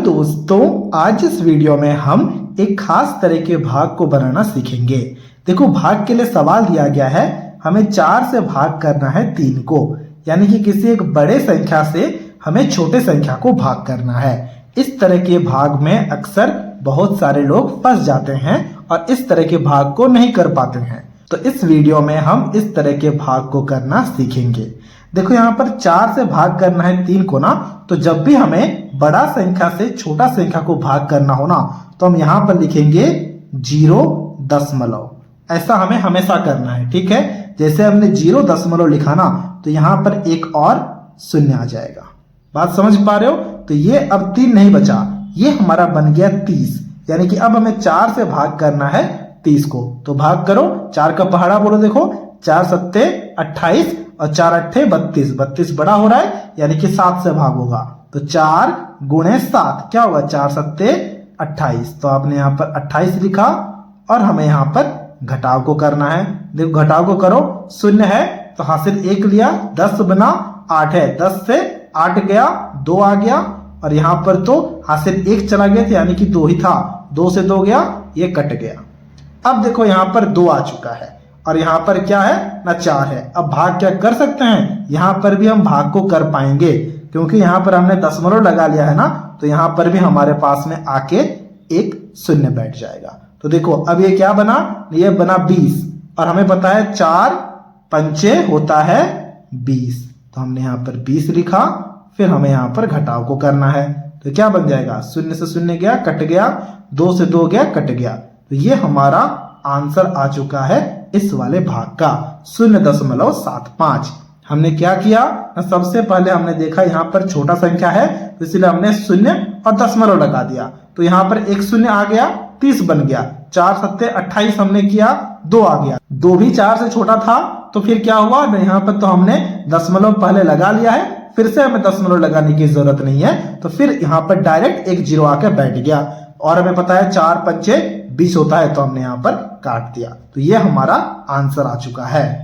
दोस्तों, आज इस वीडियो में हम एक खास तरह के भाग को बनाना सीखेंगे। देखो, भाग के लिए सवाल दिया गया है, हमें 4 से भाग करना है 3 को, यानी कि किसी एक बड़े संख्या से हमें छोटे संख्या को भाग करना है। इस तरह के भाग में अक्सर बहुत सारे लोग फंस जाते हैं और इस तरह के भाग को नहीं कर पाते हैं। तो इस वीडियो में हम इस तरह के भाग को करना सीखेंगे। देखो, यहाँ पर 4 से भाग करना है 3 को ना, तो जब भी हमें बड़ा संख्या से छोटा संख्या को भाग करना हो ना, तो हम यहाँ पर लिखेंगे 0.। ऐसा हमें हमेशा करना है, ठीक है। जैसे हमने 0.0 लिखा ना, तो यहाँ पर एक और शून्य आ जाएगा। बात समझ पा रहे हो? तो ये अब 3 नहीं बचा, ये हमारा बन गया 30, यानी कि अब हमें 4 से भाग करना है 30 को। तो भाग करो, 4 का पहाड़ा बोलो। देखो, 4 सत्ते 28 और 4 अट्ठे 32। 32 बड़ा हो रहा है, यानी कि 7 से भाग होगा। तो 4 गुणे 7 क्या होगा? 4 सत्ते 28। तो आपने यहाँ पर 28 लिखा और हमें यहाँ पर घटाव को करना है। देखो, घटाव को करो, शून्य है तो हासिल 1 लिया, 10 बना 8 है, 10 से 8 गया, 2 आ गया और यहाँ पर तो हासिल 1 चला गया था, यानी कि 2 ही था। 2 से 2 गया, ये कट गया। अब देखो, यहाँ पर 2 आ चुका है और यहाँ पर क्या है ना, 4 है। अब भाग क्या कर सकते हैं? यहाँ पर भी हम भाग को कर पाएंगे, क्योंकि यहाँ पर हमने दशमलव लगा लिया है ना, तो यहाँ पर भी हमारे पास में आके एक शून्य बैठ जाएगा। तो देखो, अब ये क्या बना? ये बना 20 और हमें पता है 4 पंचे होता है 20। तो हमने यहाँ पर 20 लिखा, फिर हमें यहाँ पर घटाव को करना है। तो क्या बन जाएगा? शून्य से शून्य गया, कट गया, 2 से 2 गया, कट गया। तो ये हमारा आंसर आ चुका है इस वाले भाग का 0.75। हमने क्या किया? सबसे पहले हमने देखा यहाँ पर छोटा संख्या है, तो इसलिए हमने शून्य और दशमलव लगा दिया। तो यहाँ पर एक शून्य आ गया, 30 बन गया। 4 सत्ते 28 हमने किया, 2 आ गया। 2 भी 4 से छोटा था, तो फिर क्या हुआ? यहाँ पर तो हमने दशमलव पहले लगा लिया है, फिर से हमें दशमलव लगाने की जरूरत नहीं है। तो फिर यहाँ पर डायरेक्ट एक 0 आकर बैठ गया और हमें पता है 4 पंचे 20 होता है, तो हमने यहाँ पर काट दिया। तो ये हमारा आंसर आ चुका है।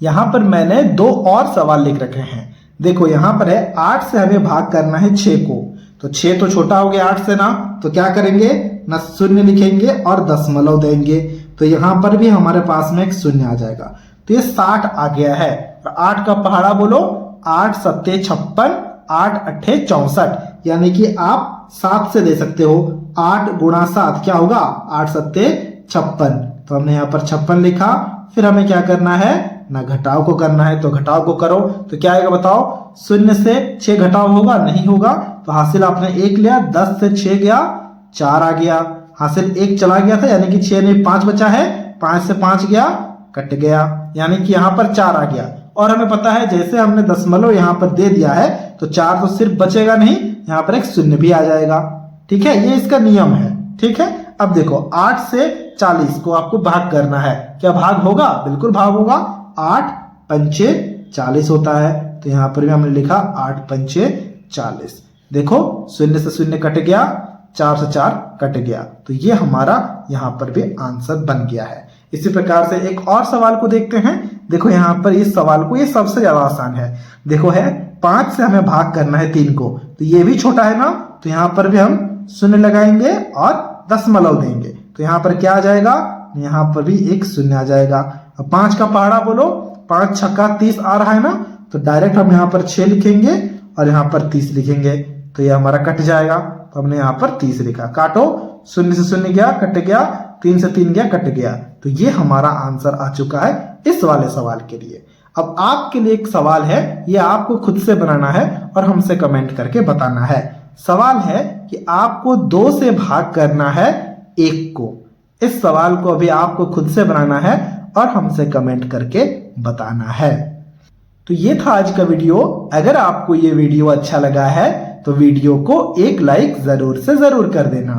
यहाँ पर मैंने 2 और सवाल लिख रखे हैं। देखो, यहाँ पर है 8 से हमें भाग करना है 6 को। तो 6 तो छोटा हो गया 8 से ना, तो क्या करेंगे ना, शून्य लिखेंगे और दशमलव देंगे। तो यहाँ पर भी हमारे पास में एक शून्य आ जाएगा। तो ये 60 आ गया है। और 8 का पहाड़ा बोलो, 8 सत्ते 56, 8 अट्ठे 64, यानी कि आप 7 से दे सकते हो। 8 गुणा 7 क्या होगा? 8 सत्ते 56। तो हमने यहाँ पर 56 लिखा, फिर हमें क्या करना है ना, घटाव को करना है। तो घटाव को करो, तो क्या आएगा बताओ? शून्य से 6 घटाव होगा? नहीं होगा। तो हासिल आपने 1 लिया, 10 से 6 गया, 4 आ गया। हासिल 1 चला गया था, यानी कि 6 नहीं 5 बचा है, 5 से 5 गया, कट गया, यानी कि यहाँ पर 4 आ गया। और हमें पता है जैसे हमने दशमलव यहाँ पर दे दिया है, तो 4 तो सिर्फ बचेगा नहीं, यहाँ पर एक शून्य भी आ जाएगा। ठीक है, ये इसका नियम है। ठीक है, अब देखो 8 से 40 को आपको भाग करना है। क्या भाग होगा? बिल्कुल भाग होगा। 8 पंचे 40 होता है, तो यहाँ पर भी हमने लिखा 8 पंचे 40। देखो, शून्य से शून्य कट गया, 4 से 4 कट गया। तो ये हमारा यहाँ पर भी आंसर बन गया है। इसी प्रकार से एक और सवाल को देखते हैं। देखो, यहाँ पर इस सवाल को, ये सबसे ज्यादा आसान है। देखो, है 5 से हमें भाग करना है 3 को, तो ये भी छोटा है ना, तो यहाँ पर भी हम शून्य लगाएंगे और दशमलव देंगे। तो यहाँ पर क्या आ जाएगा? यहाँ पर भी एक शून्य आ जाएगा। अब 5 का पहाड़ा बोलो, 5 छक्का 30 आ रहा है ना, तो डायरेक्ट हम यहाँ पर 6 लिखेंगे और यहाँ पर 30 लिखेंगे। तो ये हमारा कट जाएगा, तो हमने यहाँ पर 30 लिखा। काटो, शून्य से शून्य गया, कट गया, 3 से 3 गया, कट गया। तो ये हमारा आंसर आ चुका है इस वाले सवाल के लिए। अब आपके लिए एक सवाल है, ये आपको खुद से बनाना है और हमसे कमेंट करके बताना है। सवाल है कि आपको 2 से भाग करना है 1 को। इस सवाल को अभी आपको खुद से बनाना है और हमसे कमेंट करके बताना है। तो ये था आज का वीडियो। अगर आपको ये वीडियो अच्छा लगा है तो वीडियो को एक लाइक जरूर से जरूर कर देना।